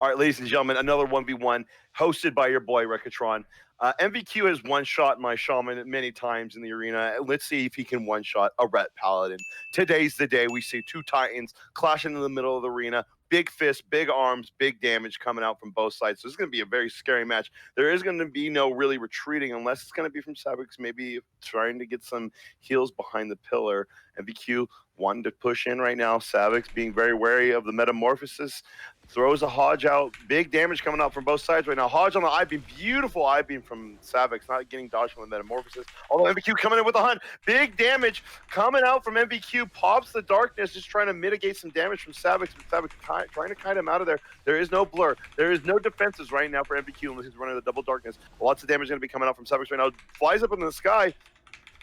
All right, ladies and gentlemen, another 1v1 hosted by your boy Rekatron. MVQ has one-shot my shaman many times in the arena. Let's see if he can one-shot a Ret Paladin. Today's the day we see two Titans clashing in the middle of the arena. Big fists, big arms, big damage coming out from both sides. So this is going to be a very scary match. There is going to be no really retreating unless it's going to be from Savix, maybe trying to get some heals behind the pillar. MVQ wanting to push in right now. Savix being very wary of the metamorphosis. Throws a Hodge out. Big damage coming out from both sides right now. Hodge on the I-beam. Beautiful I-beam from Savix. Not getting dodged from the metamorphosis. Although MVQ coming in with a hunt. Big damage coming out from MVQ. Pops the darkness. Just trying to mitigate some damage from Savix. Savix trying to kite him out of there. There is no blur. There is no defenses right now for MVQ unless he's running the double darkness. Lots of damage going to be coming out from Savix right now. Flies up in the sky.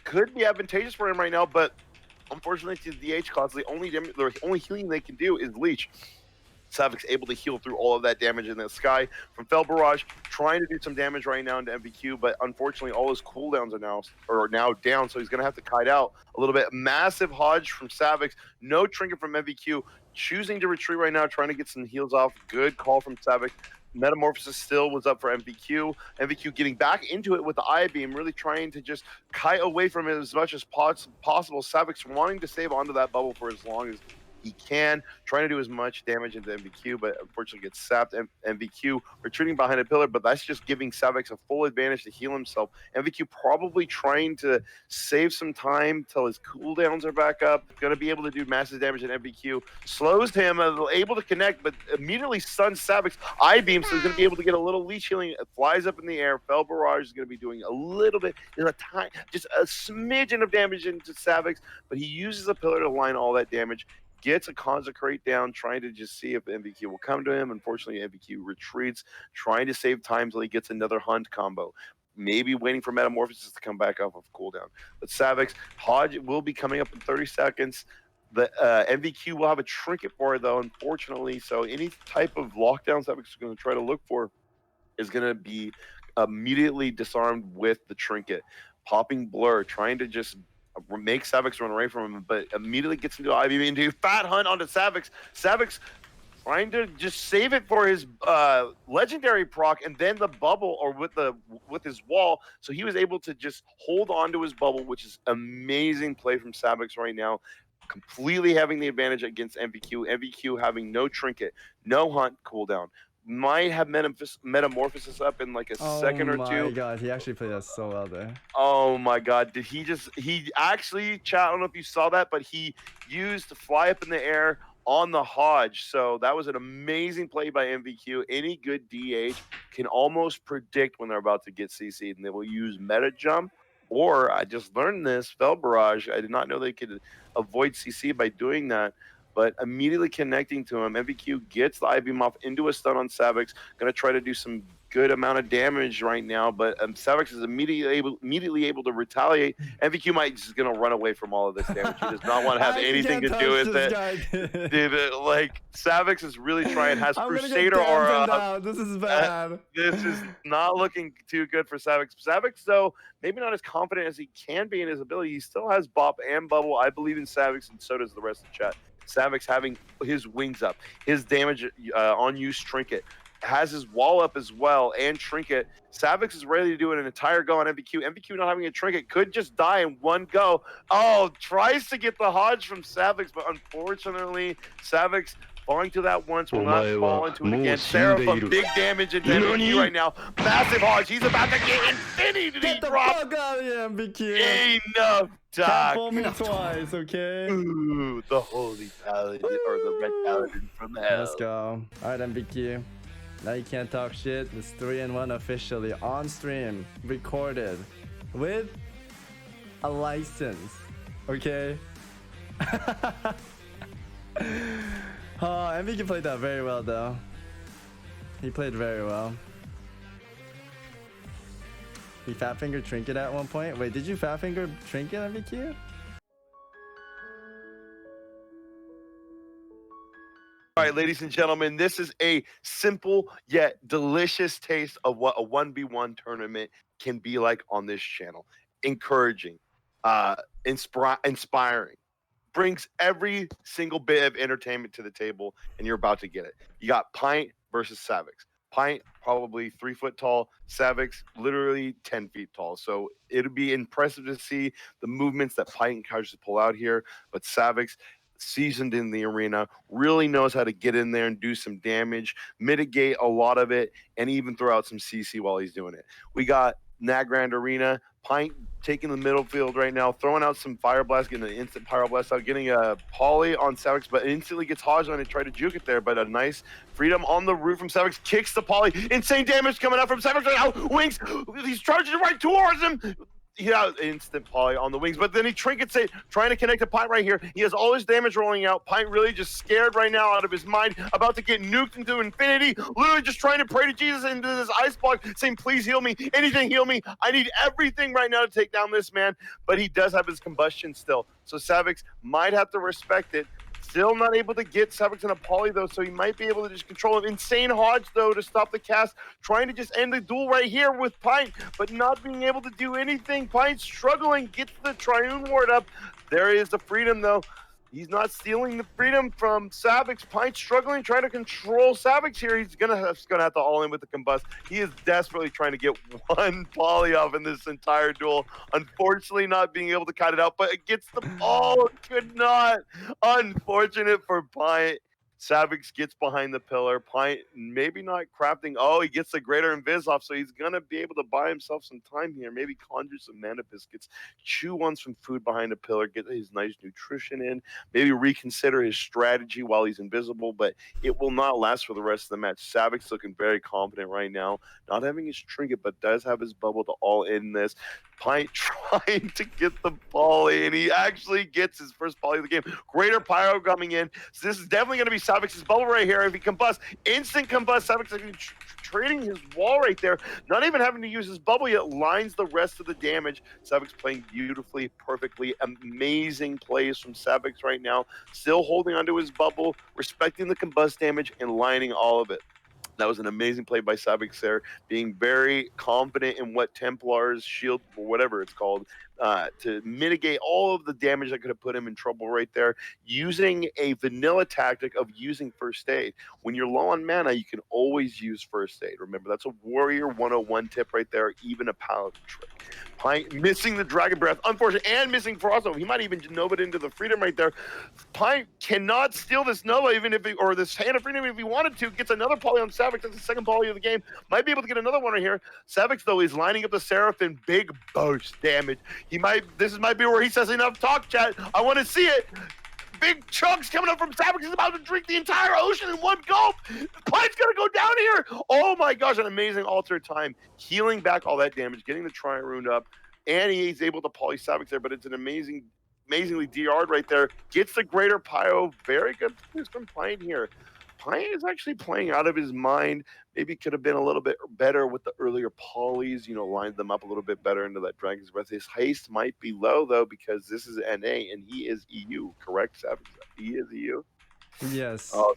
Could be advantageous for him right now, but unfortunately, to the DH cost, the only healing they can do is Leech. Savix able to heal through all of that damage in the sky from Fel Barrage, trying to do some damage right now into MVQ, but unfortunately all his cooldowns are now down, so he's going to have to kite out a little bit. Massive Hodge from Savix, no trinket from MVQ, choosing to retreat right now, trying to get some heals off. Good call from Savix. Metamorphosis still was up for MVQ. MVQ getting back into it with the I-beam, really trying to just kite away from it as much as possible. Savix wanting to save onto that bubble for as long as he can, trying to do as much damage into MVQ, but unfortunately gets sapped. MVQ retreating behind a pillar, but that's just giving Savix a full advantage to heal himself. MVQ probably trying to save some time till his cooldowns are back up. Going to be able to do massive damage in MVQ. Slows him, able to connect, but immediately stuns Savix. I-beam, so he's going to be able to get a little leech healing. It flies up in the air. Fel Barrage is going to be doing a little bit, just a smidgen of damage into Savix, but he uses a pillar to line all that damage. Gets a Consecrate down, trying to just see if MVQ will come to him. Unfortunately, MVQ retreats, trying to save time until he gets another Hunt combo. Maybe waiting for Metamorphosis to come back off of cooldown. But Savix, Hodge will be coming up in 30 seconds. The MVQ will have a trinket for it, though, unfortunately. So any type of lockdown Savix is going to try to look for is going to be immediately disarmed with the trinket. Popping Blur, trying to just make Savix run away from him, but immediately gets into IBB into Fat Hunt onto Savix. Savix trying to just save it for his legendary proc and then the bubble, or with his wall, so he was able to just hold on to his bubble, which is amazing play from Savix right now. Completely having the advantage against MVQ. MVQ having no trinket, no hunt cooldown. Might have metamorphosis up in like a second or two. Oh my god, he actually played that so well there. Oh my god, he actually, chat, I don't know if you saw that, but he used to fly up in the air on the Hodge. So that was an amazing play by MVQ. Any good DH can almost predict when they're about to get CC'd, and they will use meta jump. Or I just learned this, Fel Barrage. I did not know they could avoid CC by doing that. But immediately connecting to him, MVQ gets the I-beam off into a stun on Savix. Going to try to do some good amount of damage right now, but Savix is immediately able to retaliate. MVQ might just going to run away from all of this damage. He does not want to have anything to do with it. Dude, like, Savix is really trying. Has Crusader or this is bad. This is not looking too good for Savix. Savix, though, maybe not as confident as he can be in his ability. He still has Bop and Bubble. I believe in Savix, and so does the rest of the chat. Savix having his wings up, his damage on use trinket, has his wall up as well, and trinket. Savix is ready to do an entire go on MVQ. MVQ not having a trinket could just die in one go. Oh, tries to get the Hodge from Savix, but unfortunately, Savix falling to that once will not fall into it again. Seraphim, big damage into MVQ right now. Massive Hodge. He's about to get infinity Get the drop. fuck out of here, MVQ. Enough, Doc. Can't fool me twice, okay? Ooh, the Holy Paladin, or the Red Paladin from hell. Let's go. Alright, MVQ. Now you can't talk shit. It's 3-1 officially on stream, recorded with a license. Okay. Oh, MVQ played that very well though. He played very well. He fat finger trinket at one point. Wait, did you fat finger trinket MVQ? All right, ladies and gentlemen, this is a simple yet delicious taste of what a 1v1 tournament can be like on this channel. Encouraging, inspiring, brings every single bit of entertainment to the table, and you're about to get it. You got Pint versus Savix. Pint, probably 3 foot tall. Savix, literally 10 feet tall. So it'd be impressive to see the movements that Pint tries to pull out here. But Savix, seasoned in the arena, really knows how to get in there and do some damage, mitigate a lot of it, and even throw out some CC while he's doing it. We got Nagrand Arena, Pint taking the middle field right now, throwing out some Fire Blast, getting an instant Pyroblast out, getting a Poly on Savix, but instantly gets Hodge on it, try to juke it there, but a nice freedom on the roof from Savix, kicks the Poly, insane damage coming out from Savix right now, Wings, he's charging right towards him, yeah, instant Poly on the wings, but then he trinkets it, trying to connect to Pint right here. He has all his damage rolling out. Pint really just scared right now out of his mind, about to get nuked into infinity, literally just trying to pray to Jesus into this ice block, saying, please heal me, anything heal me. I need everything right now to take down this man, but he does have his combustion still. So Savix might have to respect it. Still not able to get Savix in a Poly, though, so he might be able to just control him. Insane Hodge, though, to stop the cast. Trying to just end the duel right here with Pint, but not being able to do anything. Pint struggling, gets the Triune Ward up. There is the freedom, though. He's not stealing the freedom from Savix. Pint struggling, trying to control Savix here. He's gonna have to all in with the combust. He is desperately trying to get one Poly off in this entire duel. Unfortunately, not being able to cut it out, but it gets the could not. Unfortunate for Pint. Savix gets behind the pillar. Pint maybe not crafting. Oh, he gets the greater invis off, so he's gonna be able to buy himself some time here. Maybe conjure some mana biscuits, chew on some food behind the pillar, get his nice nutrition in. Maybe reconsider his strategy while he's invisible, but it will not last for the rest of the match. Savix looking very confident right now, not having his trinket, but does have his bubble to all in this. Pint trying to get the Poly, and he actually gets his first Poly of the game. Greater Pyro coming in. So this is definitely going to be Savix's bubble right here. If he combusts, instant combust. Savix trading his wall right there, not even having to use his bubble yet, lines the rest of the damage. Savix playing beautifully, perfectly. Amazing plays from Savix right now. Still holding onto his bubble, respecting the combust damage, and lining all of it. That was an amazing play by Savix there, being very confident in what Templar's shield, or whatever it's called, to mitigate all of the damage that could have put him in trouble right there, using a vanilla tactic of using first aid. When you're low on mana, you can always use first aid. Remember, that's a Warrior 101 tip right there, even a Paladin trick. Pint missing the Dragon Breath, unfortunate, and missing Frost. He might even Nova it into the Freedom right there. Pint cannot steal this Nova, even if or this Hand of Freedom if he wanted to. Gets another Poly on Savix. That's the second Poly of the game. Might be able to get another one right here. Savix, though, is lining up the Seraphim. Big burst damage. This might be where he says enough talk, chat. I want to see it. Big chunks coming up from Savix. He's about to drink the entire ocean in one gulp. Pint's gonna go down here. Oh my gosh, an amazing alter time. Healing back all that damage, getting the Tri-Rune up, and he's able to Poly Savix there, but it's an amazingly DR'd right there. Gets the greater Pyro. Very good plays from Pint here. Pint is actually playing out of his mind. Maybe could have been a little bit better with the earlier polys, lined them up a little bit better into that Dragon's Breath. His haste might be low, though, because this is NA and he is EU, correct, Savix? He is EU? Yes. Oh,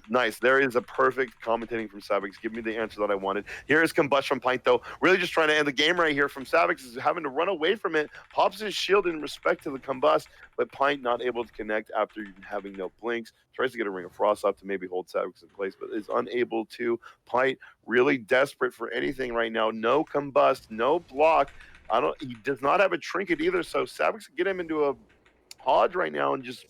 nice. There is a perfect commentating from Savix. Give me the answer that I wanted. Here is Combust from Pint, though. Really just trying to end the game right here from Savix. Is having to run away from it. Pops his shield in respect to the Combust, but Pint not able to connect after having no blinks. Tries to get a Ring of Frost up to maybe hold Savix in place, but is unable to. Pint really desperate for anything right now. No Combust, no block. He does not have a trinket either, so Savix can get him into a Hodge right now and just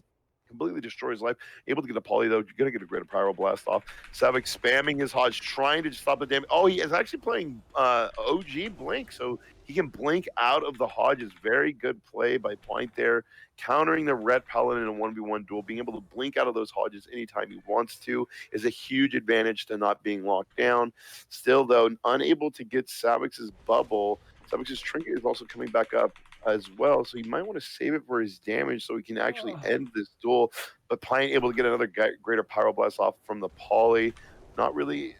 completely destroy his life. Able to get a Poly, though. You're going to get a great Pyro Blast off. Savix spamming his Hodge, trying to just stop the damage. Oh, he is actually playing OG Blink, so he can blink out of the Hodge. Is very good play by Pint there. Countering the Red Paladin in a 1v1 duel, being able to blink out of those Hodges anytime he wants to is a huge advantage to not being locked down. Still, though, unable to get Savix's bubble. Savix's trinket is also coming back up as well, so he might want to save it for his damage so he can actually end this duel. But Pint able to get another greater Pyroblast off from the Poly. Not really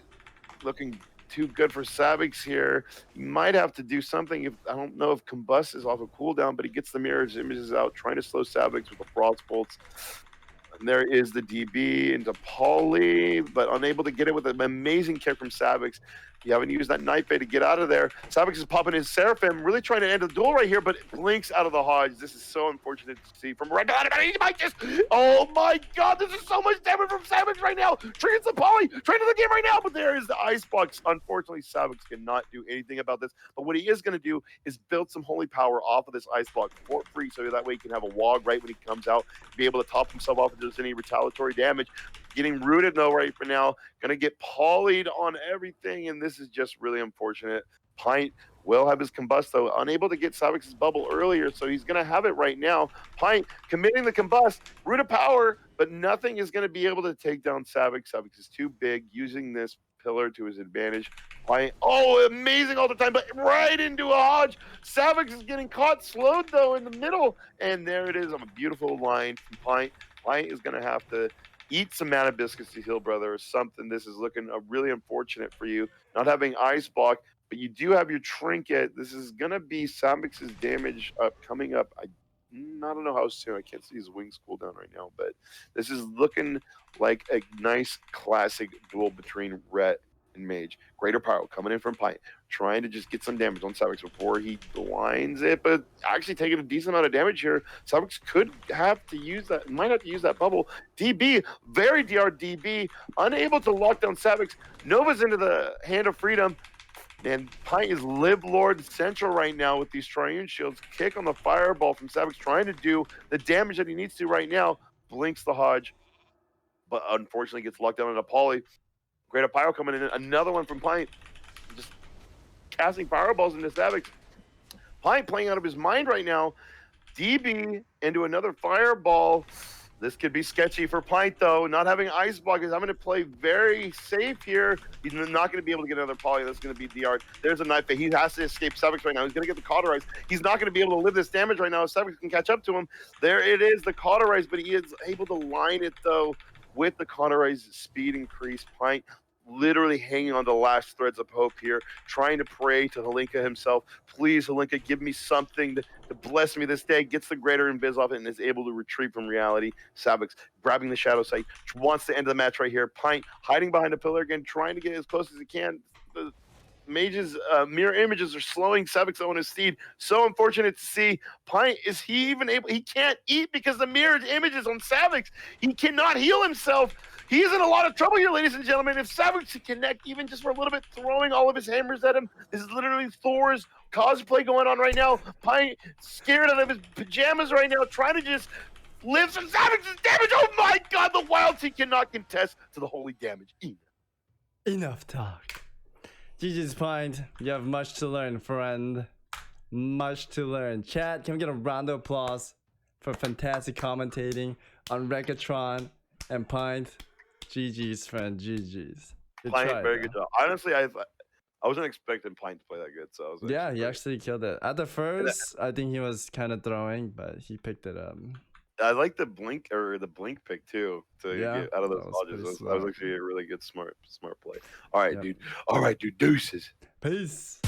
looking too good for Savix here. He might have to do something. I don't know if Combust is off a cooldown, but he gets the mirrors images out, trying to slow Savix with the Frost Bolts. And there is the DB into Poly, but unable to get it with an amazing kick from Savix. You haven't used that knife bait to get out of there. Savix is popping his Seraphim, really trying to end the duel right here, but it blinks out of the Hodge. This is so unfortunate to see from right. He might just. Oh my God! This is so much damage from Savix right now. Triggers the poly, trying to the game right now, but there is the Icebox. Unfortunately, Savix cannot do anything about this. But what he is going to do is build some holy power off of this Icebox for free, so that way he can have a wog right when he comes out, be able to top himself off if there's any retaliatory damage. Getting rooted though right for now, gonna get polyed on everything, and this is just really unfortunate. Pint will have his combust though, unable to get Savix's bubble earlier, so he's gonna have it right now. Pint committing the combust, root of power, but nothing is gonna be able to take down Savix. Savix is too big, using this pillar to his advantage. Pint, oh, amazing all the time, but right into a Hodge. Savix is getting caught slowed though in the middle, and there it is on a beautiful line from Pint. Pint is gonna have to eat some mana biscuits to heal, brother, or something. This is looking really unfortunate for you. Not having Ice Block, but you do have your Trinket. This is going to be Savix's damage coming up. I don't know how soon. I can't see his wings cooldown right now, but this is looking like a nice classic duel between Rhett and Mage. Greater Power coming in from Pint, trying to just get some damage on Savix before he blinds it, but actually taking a decent amount of damage here. Savix could have to use that, might have to use that bubble. DB, very DR DB, unable to lock down Savix. Nova's into the Hand of Freedom, and Pint is Live Lord Central right now with these Triune Shields. Kick on the Fireball from Savix, trying to do the damage that he needs to right now. Blinks the Hodge, but unfortunately gets locked down in a poly. Greater Pyro coming in, another one from Pint. Just casting fireballs into Savix. Pint playing out of his mind right now. DB into another fireball. This could be sketchy for Pint though. Not having Ice Block is I'm going to play very safe here. He's not going to be able to get another poly. That's going to be DR. There's a knife that he has to escape Savix right now. He's going to get the Cauterize. He's not going to be able to live this damage right now. Savix can catch up to him. There it is, the Cauterize, but he is able to line it though with the Cauterize speed increase. Pint literally hanging on the last threads of hope here, trying to pray to Halinka himself. Please, Halinka, give me something to bless me this day. Gets the greater invis off it and is able to retreat from reality. Savix grabbing the Shadow Sight, wants to end the match right here. Pint hiding behind a pillar again, trying to get as close as he can. The Mage's mirror images are slowing Savix on his steed. So unfortunate to see. Pint, is he even able? He can't eat because the mirrored images on Savix. He cannot heal himself. He's in a lot of trouble here, ladies and gentlemen. If Savix can connect even just for a little bit, throwing all of his hammers at him, this is literally Thor's cosplay going on right now. Pint scared out of his pajamas right now, trying to just live some Savix's damage. Oh my God, the Wilds, he cannot contest to the holy damage. Enough talk. GG's Pint. You have much to learn, friend. Much to learn. Chat, can we get a round of applause for fantastic commentating on Rekatron and Pint? GG's, friend. GG's. Good Pint, try, very good job. Honestly, I wasn't expecting Pint to play that good, so I was like, yeah, he actually killed it. At the first, I think he was kind of throwing, but he picked it up. I like the blink pick too to Yeah, get out of those that was dodges. pretty That was smart. actually a really good smart play. All right, Yep. dude. All right, dude. Deuces. Peace.